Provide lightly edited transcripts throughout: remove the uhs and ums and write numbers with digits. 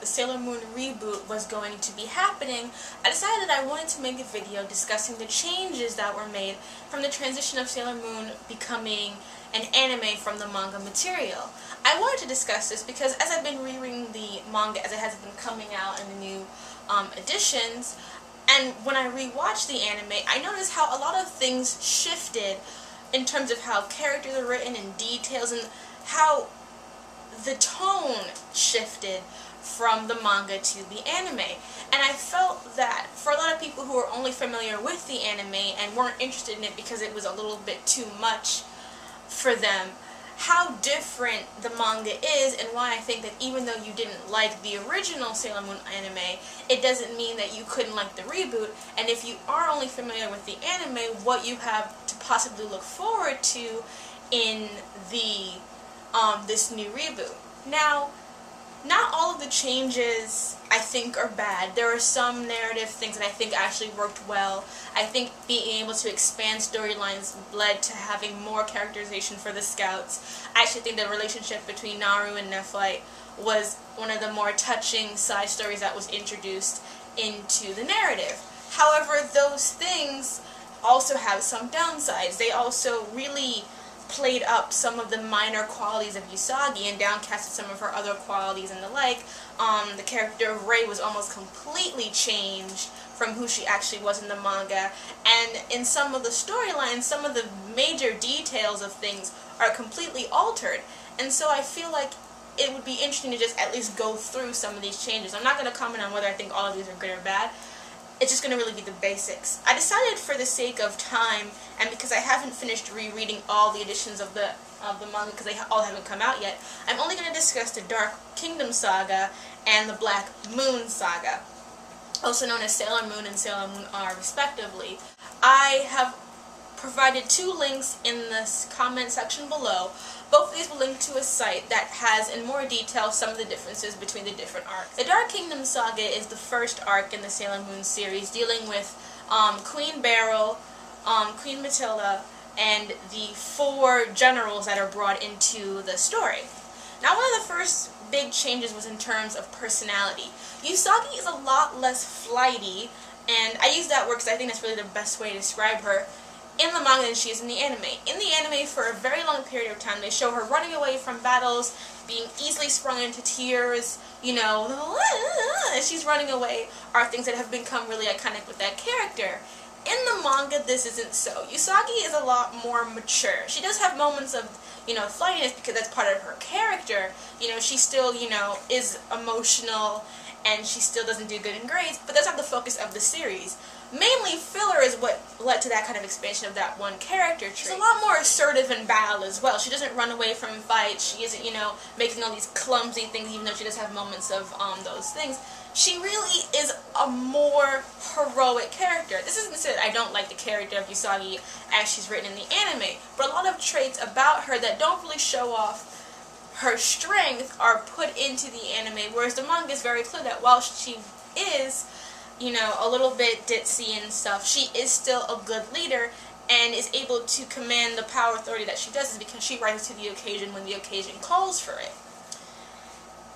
the Sailor Moon reboot was going to be happening, I decided that I wanted to make a video discussing the changes that were made from the transition of Sailor Moon becoming an anime from the manga material. I wanted to discuss this because as I've been rereading the manga as it has been coming out in the new editions, and when I rewatched the anime, I noticed how a lot of things shifted in terms of how characters are written and details, and how the tone shifted from the manga to the anime. And I felt that for a lot of people who are only familiar with the anime and weren't interested in it because it was a little bit too much for them, how different the manga is, and why I think that even though you didn't like the original Sailor Moon anime, it doesn't mean that you couldn't like the reboot. And if you are only familiar with the anime, what you have to possibly look forward to in the this new reboot. Now, not all of the changes I think are bad. There are some narrative things that I think actually worked well. I think being able to expand storylines led to having more characterization for the scouts. I actually think the relationship between Naru and Nephrite was one of the more touching side stories that was introduced into the narrative. However, those things also have some downsides. They also really played up some of the minor qualities of Usagi and downcasted some of her other qualities and the like. The character of Ray was almost completely changed from who she actually was in the manga, and in some of the storylines, some of the major details of things are completely altered. And so I feel like it would be interesting to just at least go through some of these changes. I'm not going to comment on whether I think all of these are good or bad. It's just going to really be the basics. I decided, for the sake of time, and because I haven't finished rereading all the editions of the manga because they all haven't come out yet, I'm only going to discuss the Dark Kingdom Saga and the Black Moon Saga, also known as Sailor Moon and Sailor Moon R respectively. I have provided two links in this comment section below. Both of these will link to a site that has in more detail some of the differences between the different arcs. The Dark Kingdom Saga is the first arc in the Sailor Moon series, dealing with Queen Beryl, Queen Matilda, and the 4 generals that are brought into the story. Now, one of the first big changes was in terms of personality. Usagi is a lot less flighty, and I use that word because I think that's really the best way to describe her in the manga than she is in the anime. In the anime, for a very long period of time, they show her running away from battles, being easily sprung into tears, you know, as she's running away, are things that have become really iconic with that character. In the manga, this isn't so. Usagi is a lot more mature. She does have moments of, you know, flightiness because that's part of her character. You know, she still, you know, is emotional, and she still doesn't do good in grades, but that's not the focus of the series. Mainly, filler is what led to that kind of expansion of that one character trait. She's a lot more assertive in battle as well. She doesn't run away from fights. She isn't, you know, making all these clumsy things, even though she does have moments of those things. She really is a more heroic character. This isn't to say that I don't like the character of Usagi as she's written in the anime, but a lot of traits about her that don't really show off her strength are put into the anime, whereas the manga is very clear that while she is, you know, a little bit ditzy and stuff, she is still a good leader and is able to command the power authority that she does, is because she rises to the occasion when the occasion calls for it.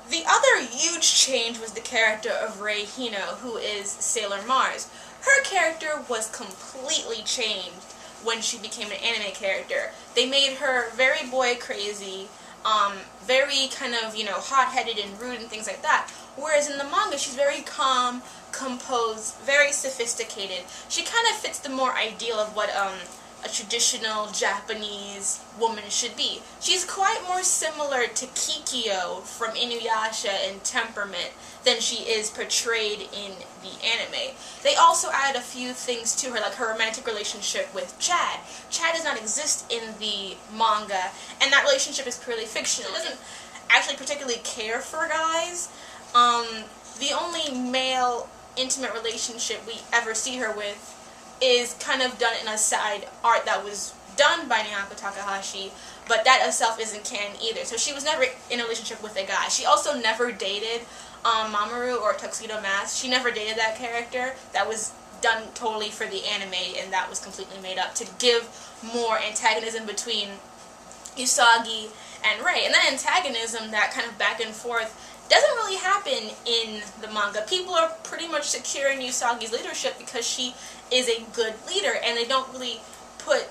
The other huge change was the character of Ray Hino, who is Sailor Mars. Her character was completely changed when she became an anime character. They made her very boy crazy, very kind of, you know, hot-headed and rude and things like that. Whereas in the manga, she's very calm, composed, very sophisticated. She kind of fits the more ideal of what a traditional Japanese woman should be. She's quite more similar to Kikyo from Inuyasha in temperament than she is portrayed in the anime. They also added a few things to her, like her romantic relationship with Chad. Chad does not exist in the manga, and that relationship is purely fictional. She doesn't actually particularly care for guys. The only male intimate relationship we ever see her with is kind of done in a side art that was done by Naoko Takeuchi, but that itself isn't canon either. So she was never in a relationship with a guy. She also never dated Mamaru or Tuxedo Mask. She never dated that character. That was done totally for the anime, and that was completely made up to give more antagonism between Usagi and Ray. And that antagonism, that kind of back and forth, doesn't really happen in the manga. People are pretty much secure in Usagi's leadership because she is a good leader, and they don't really put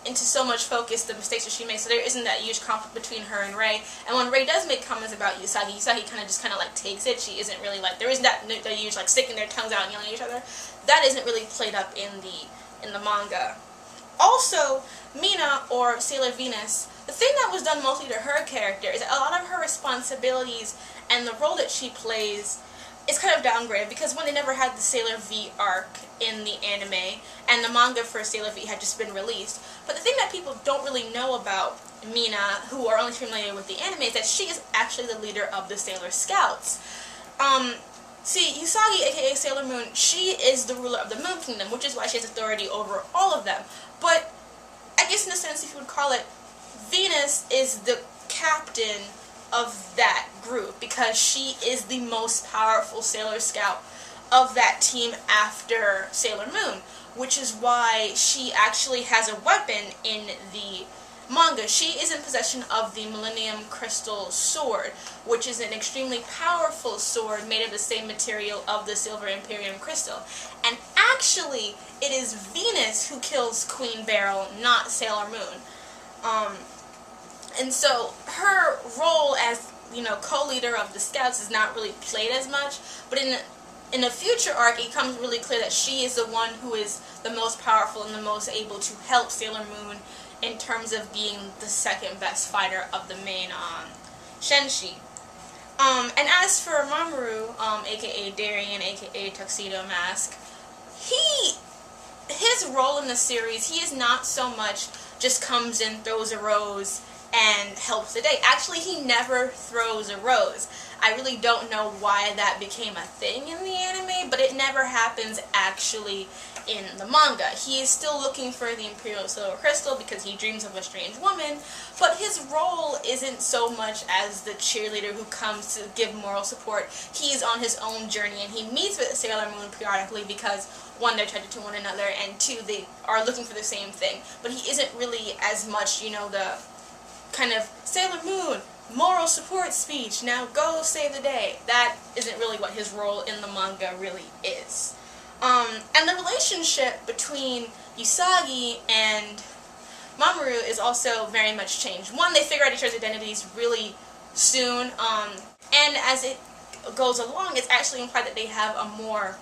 into so much focus the mistakes that she makes, so there isn't that huge conflict between her and Ray. And when Ray does make comments about Usagi, Usagi kind of like takes it. She isn't really like, there isn't that huge like sticking their tongues out and yelling at each other. That isn't really played up in the manga. Also, Mina, or Sailor Venus, the thing that was done mostly to her character is that a lot of her responsibilities and the role that she plays is kind of downgraded, because when they never had the Sailor V arc in the anime, and the manga for Sailor V had just been released. But the thing that people don't really know about Mina, who are only familiar with the anime, is that she is actually the leader of the Sailor Scouts. See, Usagi, aka Sailor Moon, she is the ruler of the Moon Kingdom, which is why she has authority over all of them. But I guess in a sense, if you would call it, Venus is the captain of that group, because she is the most powerful Sailor Scout of that team after Sailor Moon, which is why she actually has a weapon in the manga. She is in possession of the Millennium Crystal Sword, which is an extremely powerful sword made of the same material of the Silver Imperium Crystal. And actually, it is Venus who kills Queen Beryl, not Sailor Moon. And so her role as, you know, co-leader of the Scouts is not really played as much, but in the future arc, it becomes really clear that she is the one who is the most powerful and the most able to help Sailor Moon in terms of being the second best fighter of the main Shenshi. And as for Mamaru, aka Darien, aka Tuxedo Mask, his role in the series, he is not so much just comes in, throws a rose, and helps the day. Actually, he never throws a rose. I really don't know why that became a thing in the anime, but it never happens actually in the manga. He is still looking for the Imperial Silver Crystal because he dreams of a strange woman, but his role isn't so much as the cheerleader who comes to give moral support. He's on his own journey, and he meets with Sailor Moon periodically because, one, they're attracted to one another, and two, they are looking for the same thing. But he isn't really as much, you know, the kind of Sailor Moon, moral support speech, now go save the day. That isn't really what his role in the manga really is. And the relationship between Usagi and Mamaru is also very much changed. One, they figure out each other's identities really soon, and as it goes along, it's actually implied that they have a more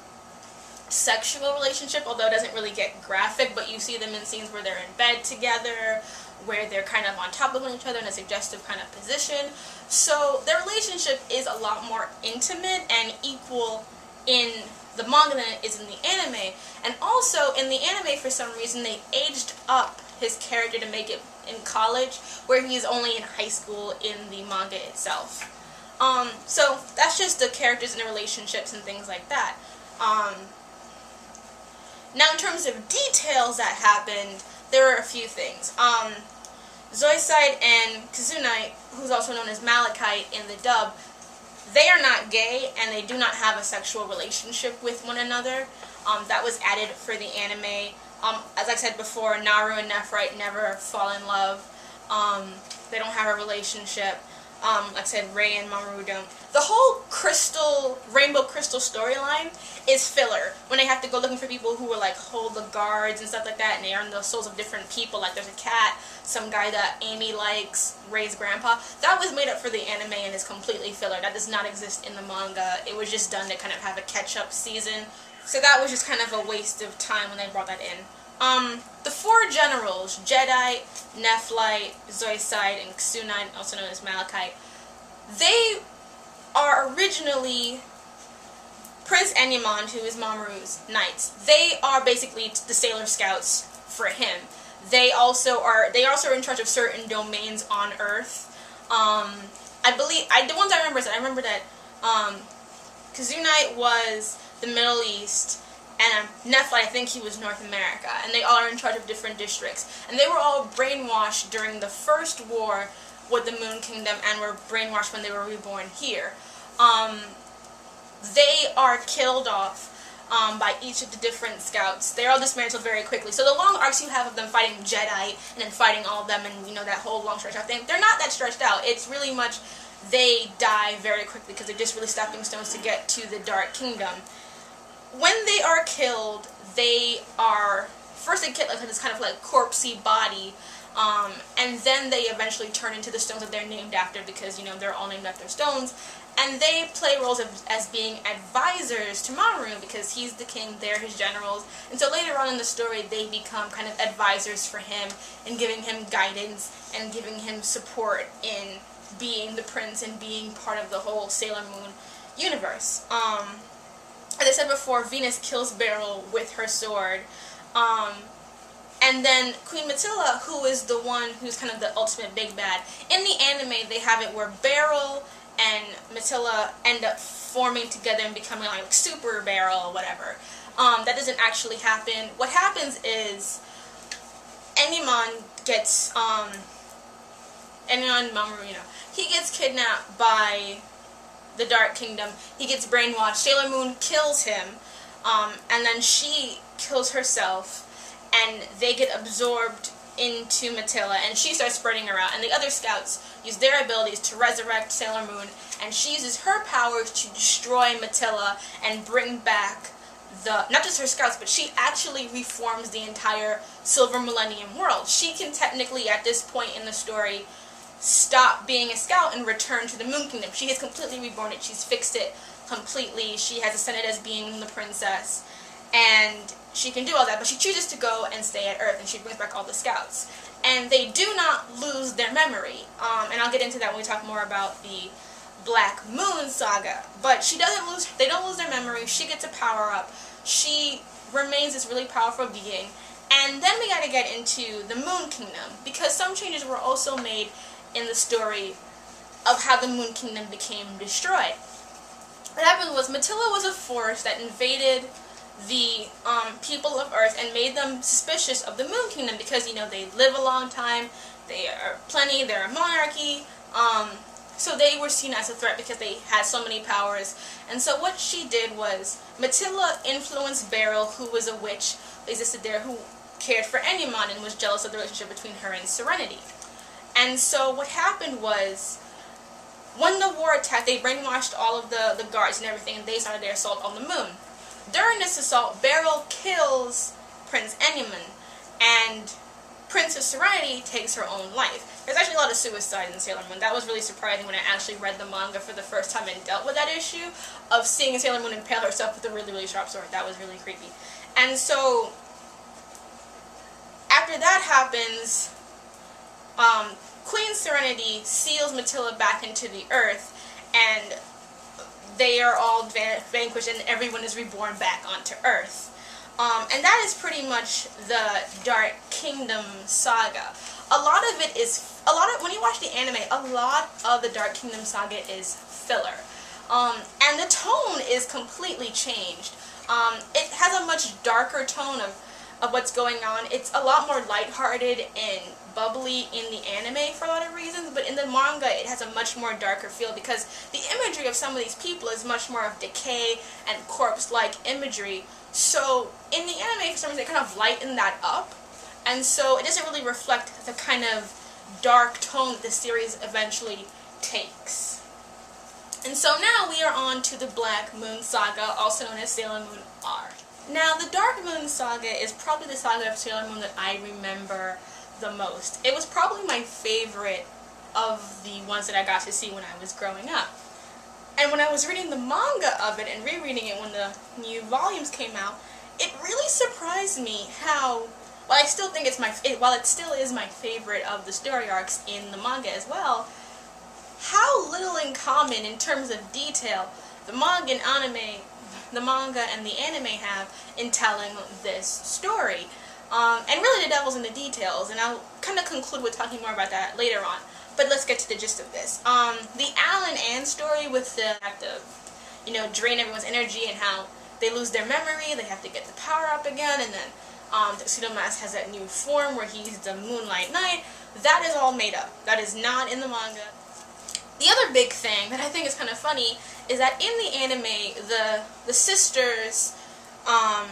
sexual relationship, although it doesn't really get graphic, but you see them in scenes where they're in bed together, where they're kind of on top of each other in a suggestive kind of position. So their relationship is a lot more intimate and equal in the manga than it is in the anime. And also, in the anime, for some reason, they aged up his character to make it in college, where he's only in high school in the manga itself. So that's just the characters and the relationships and things like that. Now, in terms of details that happened, there were a few things. Zoisite and Kazunite, who's also known as Malachite in the dub, they are not gay, and they do not have a sexual relationship with one another. That was added for the anime. As I said before, Naru and Nephrite never fall in love. They don't have a relationship. Like I said, Ray and Mamaru don't. The whole Rainbow Crystal storyline is filler. When they have to go looking for people who will, like, hold the guards and stuff like that, and they earn the souls of different people. Like, there's a cat, some guy that Amy likes, Ray's grandpa. That was made up for the anime and is completely filler. That does not exist in the manga. It was just done to kind of have a catch-up season. So that was just kind of a waste of time when they brought that in. The four generals, Jedi, Nephlite, Zoisite, and Ksunite, also known as Malachite, they are originally Prince Enyamon, who is Mamoru's knights. They are basically the Sailor Scouts for him. They also are in charge of certain domains on Earth. I believe, the ones I remember is that I remember that Kazunite was the Middle East, and Nephlite, I think he was North America, and they all are in charge of different districts. And they were all brainwashed during the first war with the Moon Kingdom, and were brainwashed when they were reborn here. They are killed off by each of the different scouts. They're all dismantled very quickly. So the long arcs you have of them fighting Jedi and then fighting all of them and, you know, that whole long stretch out thing, they're not that stretched out. It's really much they die very quickly because they're just really stepping stones to get to the Dark Kingdom. When they are killed, they are, first they get like this kind of like corpsey body, and then they eventually turn into the stones that they're named after because, you know, they're all named after stones. And they play roles as being advisors to Mamaru because he's the king, they're his generals. And so later on in the story, they become kind of advisors for him and giving him guidance and giving him support in being the prince and being part of the whole Sailor Moon universe. As I said before, Venus kills Beryl with her sword. And then Queen Matilda, who is the one who's kind of the ultimate big bad. In the anime, they have it where Beryl and Matilda end up forming together and becoming like Super Beryl or whatever. That doesn't actually happen. What happens is Enimon gets, Enimon Mamaru, you know, he gets kidnapped by the Dark Kingdom. He gets brainwashed. Sailor Moon kills him, and then she kills herself, and they get absorbed into Matilda, and she starts spreading around, and the other scouts use their abilities to resurrect Sailor Moon, and she uses her powers to destroy Matilda and bring back the, not just her scouts, but she actually reforms the entire Silver Millennium world. She can technically, at this point in the story, stop being a scout and return to the Moon Kingdom. She has completely reborn it. She's fixed it completely. She has ascended as being the princess, and she can do all that, but she chooses to go and stay at Earth, and she brings back all the scouts. And they do not lose their memory, and I'll get into that when we talk more about the Black Moon Saga. But she doesn't lose, they don't lose their memory. She gets a power-up. She remains this really powerful being. And then we gotta get into the Moon Kingdom, because some changes were also made in the story of how the Moon Kingdom became destroyed. What happened was Matilda was a force that invaded the people of Earth and made them suspicious of the Moon Kingdom because, you know, they live a long time, they are plenty, they're a monarchy, so they were seen as a threat because they had so many powers. And so what she did was, Matilda influenced Beryl, who was a witch, existed there, who cared for Enimon and was jealous of the relationship between her and Serenity. And so what happened was, when the war attacked, they brainwashed all of the guards and everything, and they started their assault on the moon. During this assault, Beryl kills Prince Enimon, and Princess Serenity takes her own life. There's actually a lot of suicide in Sailor Moon. That was really surprising when I actually read the manga for the first time and dealt with that issue of seeing Sailor Moon impale herself with a really, really sharp sword. That was really creepy. And so, after that happens, Queen Serenity seals Matilda back into the Earth, and they are all vanquished and everyone is reborn back onto Earth. And that is pretty much the Dark Kingdom saga. When you watch the anime, a lot of the Dark Kingdom saga is filler. And the tone is completely changed. It has a much darker tone of what's going on. It's a lot more lighthearted and bubbly in the anime for a lot of reasons, but in the manga it has a much more darker feel because the imagery of some of these people is much more of decay and corpse-like imagery. So in the anime, for some reason, they kind of lighten that up, and so it doesn't really reflect the kind of dark tone that the series eventually takes. And so now we are on to the Black Moon Saga, also known as Sailor Moon R. Now, the Dark Moon Saga is probably the saga of Sailor Moon that I remember the most. It was probably my favorite of the ones that I got to see when I was growing up. And when I was reading the manga of it and rereading it when the new volumes came out, it really surprised me how, while I still think while it still is my favorite of the story arcs in the manga as well, how little in common in terms of detail the manga and the anime have in telling this story. And really the devil's in the details, and I'll kind of conclude with talking more about that later on. But let's get to the gist of this. The Al and Ann story with the have to, you know, drain everyone's energy and how they lose their memory, they have to get the power up again, and then Tuxedo Mask has that new form where he's the Moonlight Knight. That is all made up. That is not in the manga. The other big thing that I think is kind of funny is that in the anime, the sisters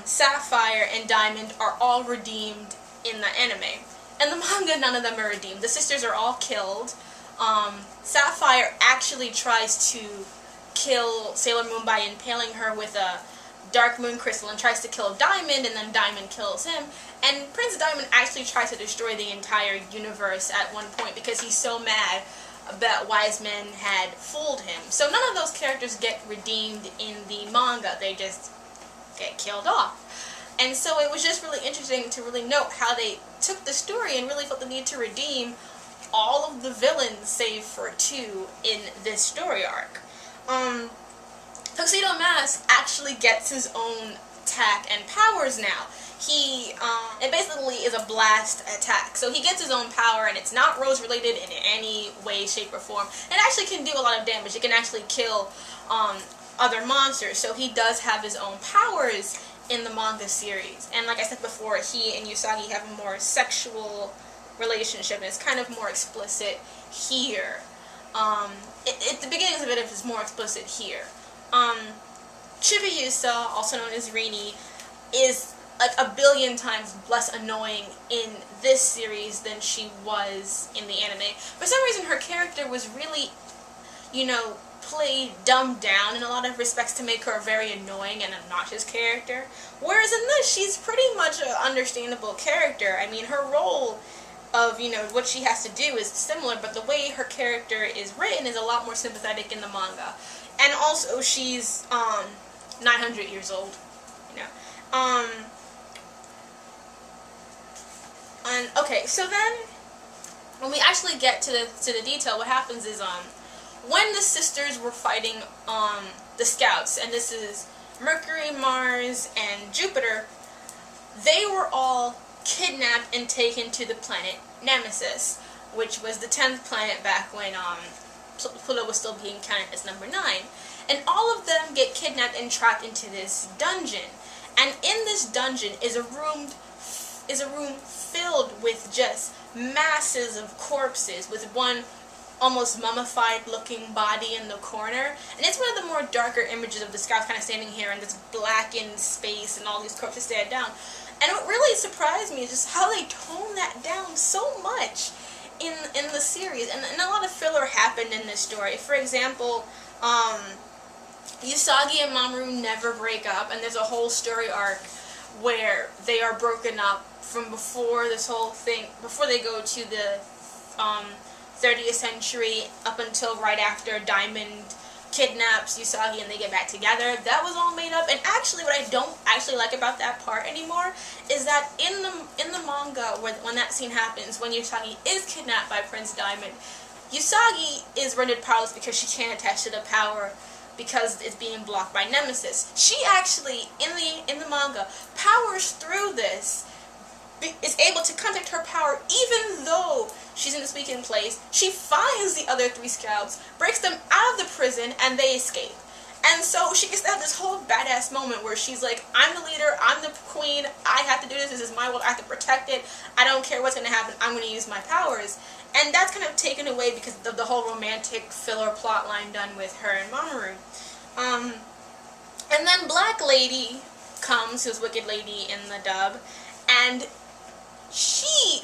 Sapphire, and Diamond are all redeemed in the anime. In the manga, none of them are redeemed. The sisters are all killed. Sapphire actually tries to kill Sailor Moon by impaling her with a dark moon crystal and tries to kill Diamond, and then Diamond kills him. And Prince Diamond actually tries to destroy the entire universe at one point because he's so mad that Wise Men had fooled him. So none of those characters get redeemed in the manga. They just get killed off. And so it was just really interesting to really note how they took the story and really felt the need to redeem all of the villains save for 2 in this story arc. Tuxedo Mask actually gets his own attack and powers now. It basically is a blast attack. So he gets his own power, and it's not Rose related in any way, shape, or form. It actually can do a lot of damage. It can actually kill other monsters. So he does have his own powers in the manga series. And like I said before, he and Usagi have a more sexual relationship, and it's kind of more explicit here. The beginnings of it is more explicit here. Chibi-Usa, also known as Rini, is like a billion times less annoying in this series than she was in the anime. For some reason, her character was really, played dumbed down in a lot of respects to make her a very annoying and obnoxious character. Whereas in this, she's pretty much an understandable character. I mean, her role of, what she has to do is similar, but the way her character is written is a lot more sympathetic in the manga. And also, she's 900 years old, And okay, so then when we actually get to the detail, what happens is when the sisters were fighting the scouts, and this is Mercury, Mars, and Jupiter, they were all kidnapped and taken to the planet Nemesis, which was the 10th planet back when Pluto was still being counted as number 9. And all of them get kidnapped and trapped into this dungeon. And in this dungeon is a room filled with just masses of corpses, with one almost mummified looking body in the corner. And it's one of the more darker images of the scouts kind of standing here in this blackened space and all these corpses stand down. And what really surprised me is just how they toned that down so much in the series. And a lot of filler happened in this story. For example, Usagi and Mamaru never break up, and there's a whole story arc where they are broken up from before this whole thing, before they go to the 30th century up until right after Diamond kidnaps Usagi and they get back together. That was all made up. And actually, what I don't actually like about that part anymore is that in the manga, when that scene happens, when Usagi is kidnapped by Prince Diamond, Usagi is rendered powerless because she can't attach to the power because it's being blocked by Nemesis. She actually, in the manga, powers through this, is able to contact her power even though she's in this weakened place. She finds the other 3 scouts, breaks them out of the prison, and they escape. And so she gets to have this whole badass moment where she's like, I'm the leader, I'm the queen, I have to do this is my world, I have to protect it, I don't care what's going to happen, I'm going to use my powers. And that's kind of taken away because of the whole romantic filler plot line done with her and Mamaru. And then Black Lady comes, who's Wicked Lady in the dub, and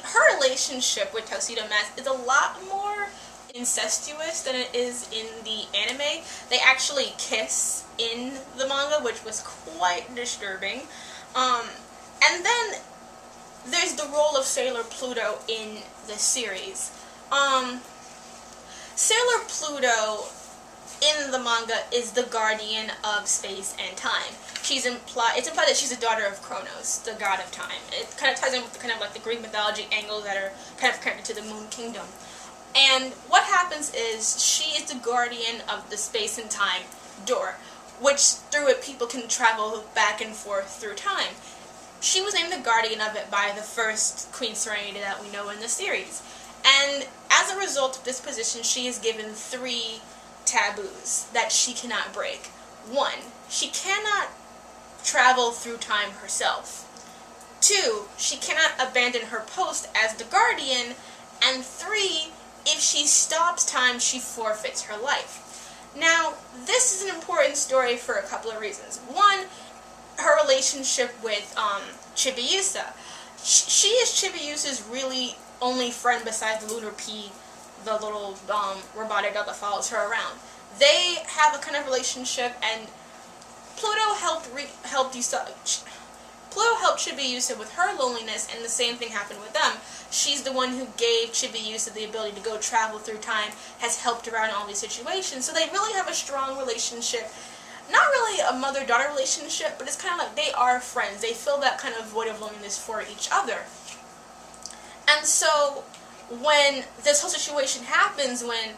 her relationship with Tuxedo Mask is a lot more incestuous than it is in the anime. They actually kiss in the manga, which was quite disturbing. And then there's the role of Sailor Pluto in the series. Sailor Pluto in the manga is the guardian of space and time. It's implied that she's a daughter of Kronos, the god of time. It kind of ties in with the kind of like the Greek mythology angles that are kind of connected to the Moon Kingdom. And what happens is she is the guardian of the space and time door, which through it people can travel back and forth through time. She was named the guardian of it by the first Queen Serenity that we know in the series. And as a result of this position, she is given 3 taboos that she cannot break. 1, she cannot travel through time herself. 2, she cannot abandon her post as the guardian. And 3, if she stops time, she forfeits her life. Now, this is an important story for a couple of reasons. 1, her relationship with Chibi-Usa. She is Chibi-Usa's really only friend besides the Lunar P, the little robotic dog that follows her around. They have a kind of relationship, and Pluto helped Chibi-Usa with her loneliness, and the same thing happened with them. She's the one who gave Chibi-Usa the ability to go travel through time, has helped her out in all these situations, so they really have a strong relationship. Not really a mother-daughter relationship, but it's kind of like they are friends. They fill that kind of void of loneliness for each other. And so, when this whole situation happens, when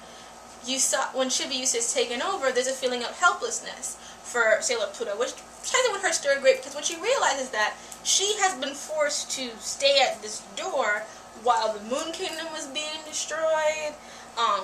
Chibi-Usa is taken over, there's a feeling of helplessness for Sailor Pluto, which ties in with her story great, because what she realizes is that she has been forced to stay at this door while the Moon Kingdom was being destroyed,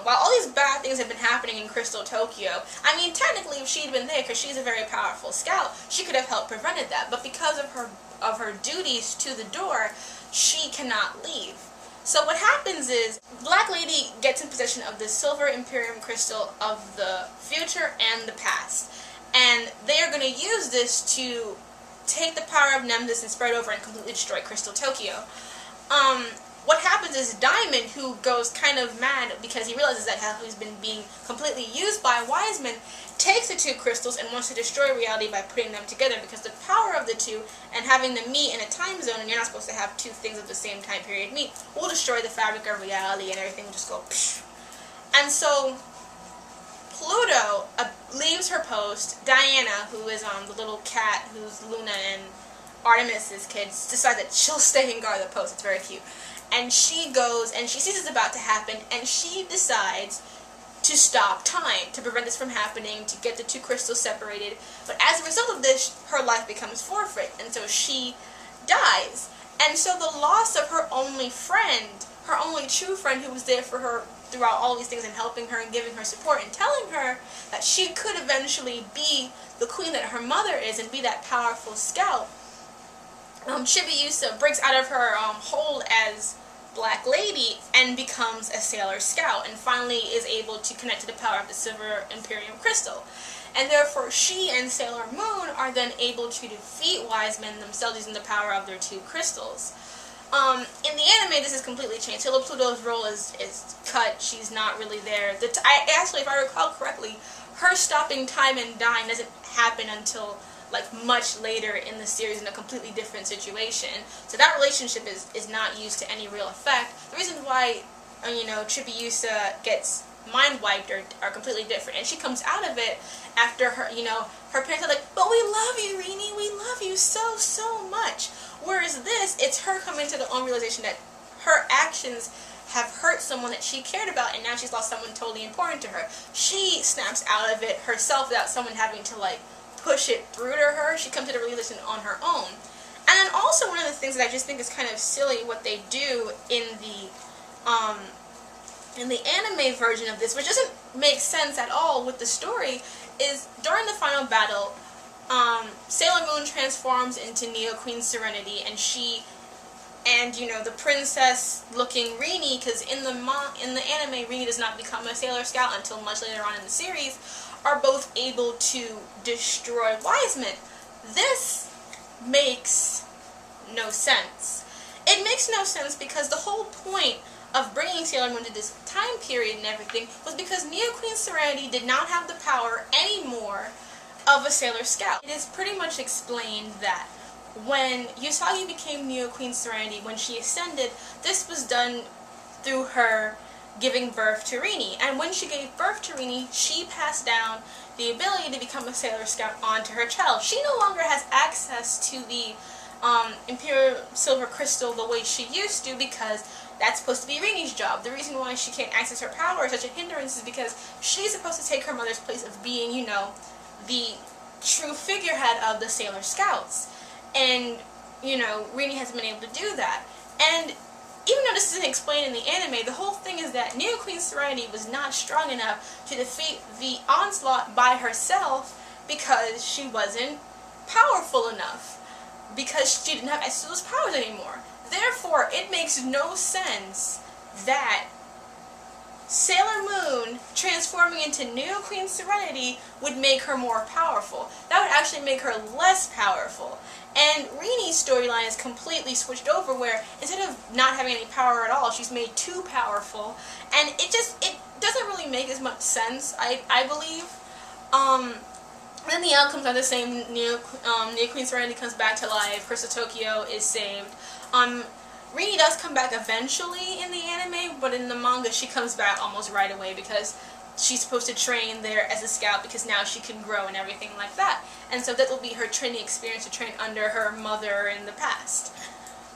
while all these bad things have been happening in Crystal Tokyo. I mean, technically, if she'd been there, because she's a very powerful scout, she could have helped prevented that, but because of her duties to the door, she cannot leave. So what happens is, Black Lady gets in possession of the Silver Imperium Crystal of the future and the past. And they are going to use this to take the power of Nemesis and spread over and completely destroy Crystal Tokyo. What happens is Diamond, who goes kind of mad because he realizes that how he's been being completely used by Wiseman, takes the two crystals and wants to destroy reality by putting them together, because the power of the two and having them meet in a time zone, and you're not supposed to have two things of the same time period meet, will destroy the fabric of reality, and everything will just go psh. And so Pluto leaves her post. Diana, who is the little cat who's Luna and Artemis's kids, decides that she'll stay and guard the post. It's very cute. And she goes, and she sees it's about to happen, and she decides to stop time, to prevent this from happening, to get the two crystals separated. But as a result of this, her life becomes forfeit, and so she dies. And so the loss of her only friend, her only true friend who was there for her throughout all these things and helping her and giving her support and telling her that she could eventually be the queen that her mother is and be that powerful scout, Chibi-Usa breaks out of her hold as Black Lady and becomes a Sailor Scout, and finally is able to connect to the power of the Silver Imperium Crystal. And therefore she and Sailor Moon are then able to defeat Wiseman themselves using the power of their two crystals. In the anime, this is completely changed. Sailor Pluto's role is cut. She's not really there. Actually, if I recall correctly, her stopping time and dying doesn't happen until like much later in the series in a completely different situation. So that relationship is not used to any real effect. The reason why, Chibi-Usa gets mind wiped are completely different. And she comes out of it after her, her parents are like, but we love you, Rini, we love you so, so much. Whereas this, it's her coming to the own realization that her actions have hurt someone that she cared about, and now she's lost someone totally important to her. She snaps out of it herself without someone having to, push it through to her. She comes to the realization on her own. And then also one of the things that I just think is kind of silly what they do in the anime version of this, which doesn't make sense at all with the story, is during the final battle, Sailor Moon transforms into Neo Queen Serenity, and the princess-looking Rini, because in the anime, Rini does not become a Sailor Scout until much later on in the series, are both able to destroy Wiseman. This makes no sense. It makes no sense because the whole point of bringing Sailor Moon to this time period and everything was because Neo Queen Serenity did not have the power anymore of a Sailor Scout. It is pretty much explained that when Usagi became Neo Queen Serenity, when she ascended, this was done through her giving birth to Rini. And when she gave birth to Rini, she passed down the ability to become a Sailor Scout onto her child. She no longer has access to the Imperial Silver Crystal the way she used to, because that's supposed to be Rini's job. The reason why she can't access her power is such a hindrance is because she's supposed to take her mother's place of being, the true figurehead of the Sailor Scouts. And, Rini hasn't been able to do that. And even though this isn't explained in the anime, the whole thing is that Neo Queen Serenity was not strong enough to defeat the Onslaught by herself because she wasn't powerful enough. Because she didn't have access to those powers anymore. Therefore, it makes no sense that Sailor Moon transforming into New Queen Serenity would make her more powerful. That would actually make her less powerful. And Rini's storyline is completely switched over, where instead of not having any power at all, she's made too powerful. And it doesn't really make as much sense, I believe. Then the outcomes are the same. New Queen Serenity comes back to life. Crystal Tokyo is saved. Rini does come back eventually in the anime, but in the manga she comes back almost right away because she's supposed to train there as a scout because now she can grow and everything like that. And so that will be her training experience to train under her mother in the past.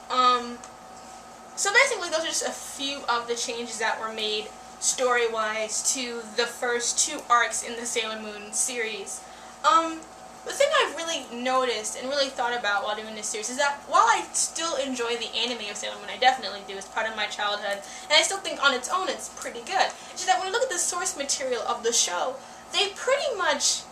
So basically those are just a few of the changes that were made story-wise to the first 2 arcs in the Sailor Moon series. The thing I've really noticed and really thought about while doing this series is that while I still enjoy the anime of Sailor Moon, I definitely do, it's part of my childhood, and I still think on its own it's pretty good. It's just that when you look at the source material of the show, they pretty much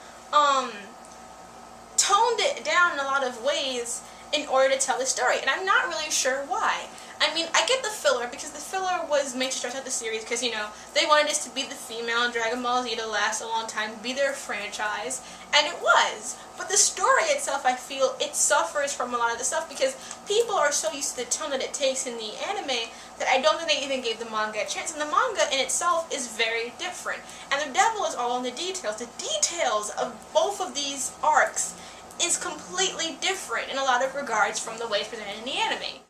toned it down in a lot of ways in order to tell the story, and I'm not really sure why. I mean, I get the filler, because the filler was made to stretch out the series, because, you know, they wanted this to be the female Dragon Ball Z to last a long time, be their franchise, and it was. But the story itself, I feel, it suffers from a lot of the stuff, because people are so used to the tone that it takes in the anime, that I don't think they even gave the manga a chance, and the manga in itself is very different. And the devil is all in the details. The details of both of these arcs is completely different in a lot of regards from the way it's presented in the anime.